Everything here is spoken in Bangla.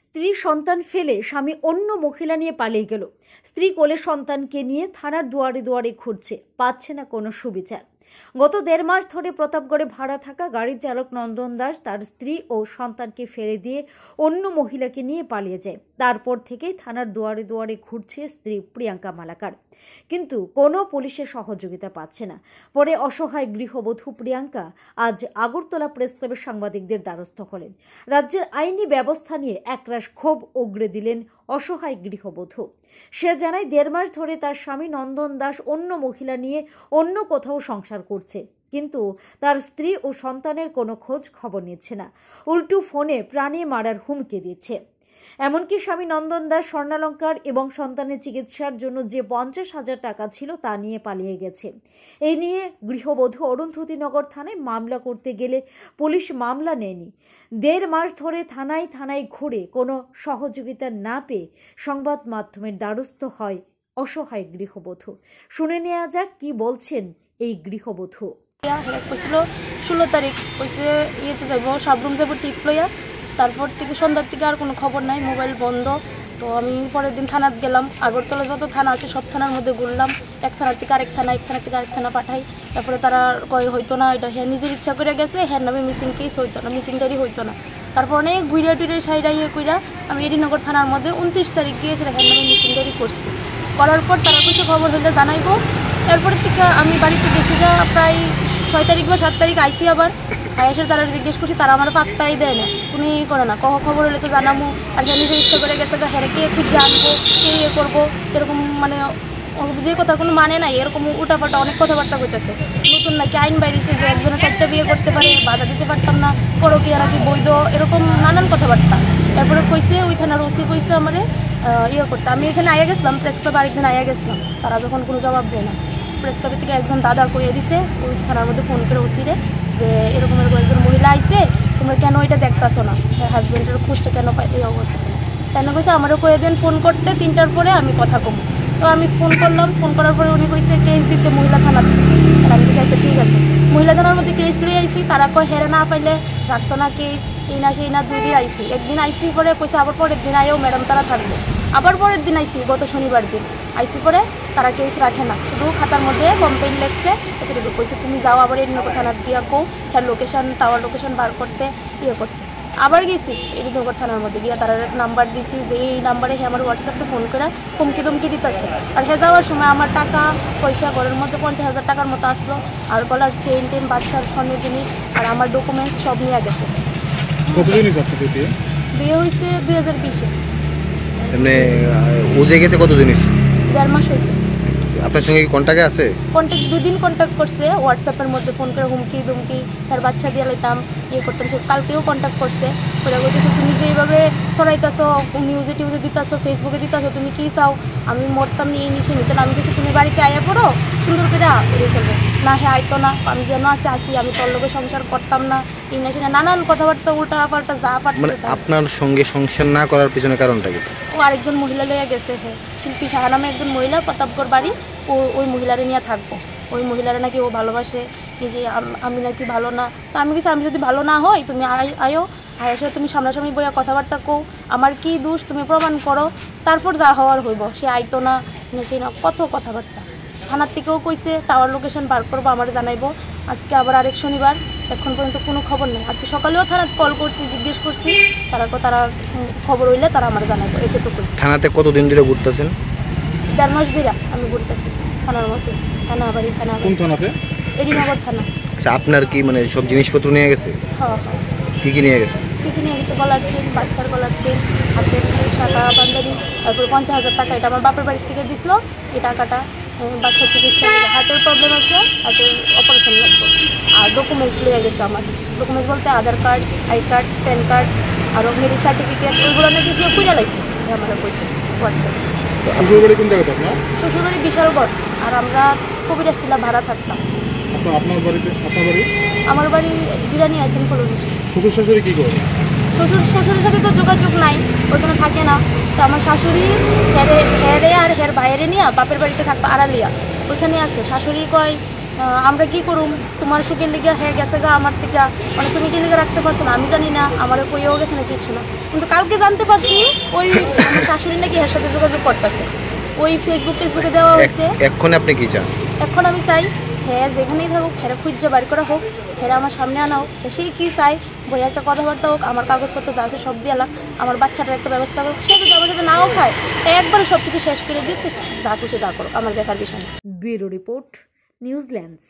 স্ত্রী সন্তান ফেলে স্বামী অন্য মহিলা নিয়ে পালিয়ে গেল। স্ত্রী কোলে সন্তানকে নিয়ে থানার দুয়ারে দুয়ারে ঘুরছে, পাচ্ছে না কোনো সুবিচার। গত 1.5 মাস ধরে প্রতাপগড়ে ভাড়া থাকা গাড়ির চালক নন্দন দাস তার স্ত্রী ও সন্তানকে ফেলে দিয়ে অন্য মহিলাকে নিয়ে পালিয়ে যায়। তারপর থেকেই থানার দুয়ারে দুয়ারে ঘুরছে স্ত্রী প্রিয়াঙ্কা মালাকার, কিন্তু কোনো পুলিশের সহযোগিতা পাচ্ছে না। পরে অসহায় গৃহবধূ প্রিয়াঙ্কা আজ আগরতলা প্রেস ক্লাবের সাংবাদিকদের দ্বারস্থ হলেন। রাজ্যের আইনি ব্যবস্থা নিয়ে একরাশ ক্ষোভ উগরে দিলেন অসহায় গৃহবধূ। সে জানায় 1.5 মাস ধরে তার স্বামী নন্দন দাস অন্য মহিলা নিয়ে অন্য কোথাও সংসার করছে, কিন্তু তার স্ত্রী ও সন্তানের কোনো খোঁজ খবর নিচ্ছে না, উল্টো ফোনে প্রাণে মারার হুমকি দিচ্ছে। এমনকি স্বামী নন্দন দাস স্বর্ণালঙ্কার এবং সন্তানের চিকিৎসার জন্য যে 50,000 টাকা ছিল তা নিয়ে পালিয়ে গেছে। এই নিয়ে গৃহবধূ অরুন্ধতিনগর থানায় মামলা করতে গেলে পুলিশ মামলা নেয়নি। 1.5 মাস ধরে থানায় থানায় ঘুরে কোনো সহযোগিতা না পেয়ে সংবাদ মাধ্যমের দ্বারস্থ হয় অসহায় গৃহবধূ। শুনে নেওয়া যাক কি বলছেন এই গৃহবধূ। 16 তারিখ কইছে ইয়েতে যাইব, সাবরুম যাব টিপ লইয়া। তারপর থেকে সন্ধ্যার থেকে আর কোনো খবর নাই, মোবাইল বন্ধ। তো আমি পরের দিন থানাত গেলাম। আগরতলা যত থানা আছে সব থানার মধ্যে ঘুরলাম, এক থানার থেকে আরেক থানা, এক থানা থেকে আরেক থানা পাঠাই। তারপরে তারা কয় হইতো না, এটা হ্যাঁ নিজের ইচ্ছা করে গেছে, হ্যাঁ নামে মিসিং কেস হইতো না, মিসিং ডায়েরি হইতো না। তারপর অনেক ঘুরে টুরে সাইডা ইয়ে কইরা আমি এডিনগর থানার মধ্যে 29 তারিখ গিয়েছিল, হ্যাঁ নামে মিসিং ডায়েরি করছি। করার পর তারা কিছু খবর হইলে জানাইবো। এরপরে থেকে আমি বাড়িতে গেছি, যা প্রায় 6 তারিখ বা 7 তারিখ আইসি। আবার এসে তারা জিজ্ঞেস করছি, তারা আমার পাত্তাই দেয় না, কোনো ইয়ে করে না। খবর হলে তো জানাবো, আর সে নিজের ইচ্ছা করে গেছে, হ্যাঁ কে খুঁজে আনবো, কে ইয়ে করবো, এরকম মানে যে কথার কোনো মানে নাই, এরকম উল্টাপাল্টা অনেক কথাবার্তা কইতেছে। নতুন নাকি আইন বাইরেছে যে একজনের 4টা বিয়ে করতে পারে, বাধা দিতে পারতাম না, করো কি নাকি বৈধ, এরকম নানান কথাবার্তা। এরপরে কইছে ওই থানার ওসি কইছে আমারে ইয়ে করতে। আমি এখানে আয়া গেছিলাম, প্রেস ক্লাব আরেকদিন আয়া গেছিলাম, তারা যখন কোনো জবাব দেয় না। প্রেস ক্লাবের থেকে একজন দাদা কইয়ে দিছে ওই থানার মধ্যে ফোন করে ওসিরে যে এরকম এরকম একজন মহিলা আইছে, তোমরা কেন এটা দেখতেছো না, হাজব্যান্ডের খোঁজটা কেন ইয়ে করতেছো না। কেন কইছে আমারও কয়ে দেন ফোন করতে, 3টার পরে আমি কথা কম। তো আমি ফোন করলাম, ফোন করার পরে উনি কইছে কেস দিতে মহিলা থানাতে। আমি কইছি আচ্ছা ঠিক আছে। মহিলা থানার মধ্যে কেস লিয়ে আইসি, তারা কয় হেরে না পাইলে রাখতো না কেস, এই না সেই না। 2 দিন আইসি, একদিন আইসি পরে কইছে আবার পরের দিন আয়েও ম্যাডাম তারা থাকবে। আবার পরের দিন আইসি, গত শনিবার দিন আইসি পরে তারা কেস রাখে না, শুধু খাতার মধ্যে কমপ্লেন লেখছে, এতটুকু কইছে তুমি যাও আবার এডিনগর থানার দিয়া কো হ্যাঁ লোকেশন, টাওয়ার লোকেশন বার করতে ইয়ে করতে। আবার গেছি এডিনগর থানার মধ্যে গিয়া তারা নাম্বার দিছি যে এই নাম্বারে হ্যাঁ আমার হোয়াটসঅ্যাপে ফোন করে হুমকি ধমকি দিতেছে। আর হ্যাঁ যাওয়ার সময় আমার টাকা পয়সা ঘরের মধ্যে 50,000 টাকার মতো আসলো, আর গলার চেন টেন, বাচ্চার স্বর্ণের জিনিস আর আমার ডকুমেন্টস সব নিয়ে গেছে। বিয়ে হয়েছে 2020-এ। এমনি ও যে গেছে কত জিনিস? 1.5 মাস হয়েছে। আপনার সঙ্গে কি কন্ট্যাক্টে আছে? কন্ট্যাক্ট 2 দিন কন্ট্যাক্ট করছে হোয়াটসঅ্যাপের মধ্যে, ফোন করে হুমকি দুমকি, তার বাচ্চা দিয়ে লাইতাম ইয়ে করতাম। সে কালকেও কন্ট্যাক্ট করছে, ওরা বলতেছে তুমি যে এইভাবে ছড়াইতেছো, নিউজে টিউজে দিতেছো, ফেসবুকে দিতেছো, তুমি কী চাও আমি মরতাম নিয়ে নিশে নিতেন। আমি কিছু তুমি বাড়িতে আয়া পড়ো সুন্দর করে বেরিয়ে চলবে না, হ্যাঁ আইতো না, আমি যেন আসি আমি তোর লোকের সংসার করতাম না, এই না সেটা নানান কথাবার্তা উল্টা পাল্টা যা পারছে। আপনার সঙ্গে সংসার না করার পিছনে কারণটা কি? ও আরেকজন মহিলা লইয়া গেছে, হ্যাঁ শিল্পী সাহা নামে একজন মহিলা, প্রতাপগড় বাড়ি। ওই মহিলারে নিয়ে থাকবো, ওই মহিলারা নাকি ও ভালোবাসে, এই যে আমি নাকি ভালো না। তো আমি কিছু, আমি যদি ভালো না হই তুমি আয়ো, এসে তুমি সামনাসামনি বইয়া কথাবার্তা কও, আমার কি দোষ তুমি প্রমাণ করো, তারপর যা হওয়ার হইব। সে আইতো না, সেই না কত কথাবার্তা। থানার থেকেও কইছে টাওয়ার লোকেশন বার করবো, আমার জানাইবো। আজকে আবার আরেক শনিবার, এখন পর্যন্ত কোনো খবর নেই। আজকে সকালেও থানাতে কল করছি, জিজ্ঞেস করছি, তারা খবর হইলে তারা আমার জানাইবো, এতটুকু। থানাতে কতদিন ধরে ঘুরতেছেন? 1.5 মাস ধরে আমি ঘুরতেছি থানার মধ্যে, থানা বাড়ি থানা। কোন থানাতে? এডিনগর থানা। আচ্ছা আপনার কি মানে সব জিনিসপত্র নিয়ে গেছে? হ্যাঁ। কি কি নিয়ে গেছে? গলার চেন, বাচ্চার গলার চেন, হাতের শাখা বান্দানি, তারপর 50,000 টাকা এটা আমার বাপের বাড়ির থেকে দিছিল। এই টাকাটা বাচ্চার চিকিৎসা, হাতের প্রবলেম আছে, হাতের অপারেশন লাগবে। আর ডকুমেন্টস লিয়ে গেছে আমার, ডকুমেন্টস বলতে Aadhaar card, I card, PAN card, আরও মেরিট সার্টিফিকেট, ওইগুলো নাকি সে খুঁজে লাগছে আমার পয়সা হোয়াটসঅ্যাপে। শ্বশুরবাড়ি কোন জায়গাতে আপনার? শ্বশুরবাড়ি বিশালগড়, আর আমরা কবিরাজ টিলা ভাড়া থাকতাম। আপনার বাড়িতে? আপনার বাড়ি? আমার বাড়ি জিরানি আছেন কলোনি। শ্বশুর শাশুড়ি কী করে? শ্বশুরের সাথে তো যোগাযোগ নাই, ওখানে থাকে না। তো আমার শাশুড়ি হেরে আর হের বাইরে নিয়ে বাপের বাড়িতে থাকতো আড়ালিয়া, ওইখানে আছে। শাশুড়ি কয় আমরা কি করুম, তোমার সুখের লিগে হয়ে গেছে গা আমার থেকে, মানে তুমি কি লিগে রাখতে পারছো না আমি জানি না, আমার কইও গেছে না কিছু না। কিন্তু কালকে জানতে পারছি ওই আমার শাশুড়ি নাকি এর সাথে যোগাযোগ করতেছে, ওই ফেসবুকে দেওয়া হয়েছে। এখন আপনি কি চান? এখন আমি চাই হ্যাঁ যেখানেই থাকুক হ্যাঁ খুঁজে বাড়ি করা হোক, হ্যাঁ আমার সামনে আনা হোক, সেই কী চাই বই একটা কথাবার্তা হোক, আমার কাগজপত্র যা আছে সব দিয়ে লাগ, আমার বাচ্চাটার একটা ব্যবস্থা করুক, সে যদি আমার সাথে নাও খায় একবারে সব কিছু শেষ করে দিতে যা খুশি তা করুক, আমার দেখার বিষয় না। Bureau report, New Zealand's.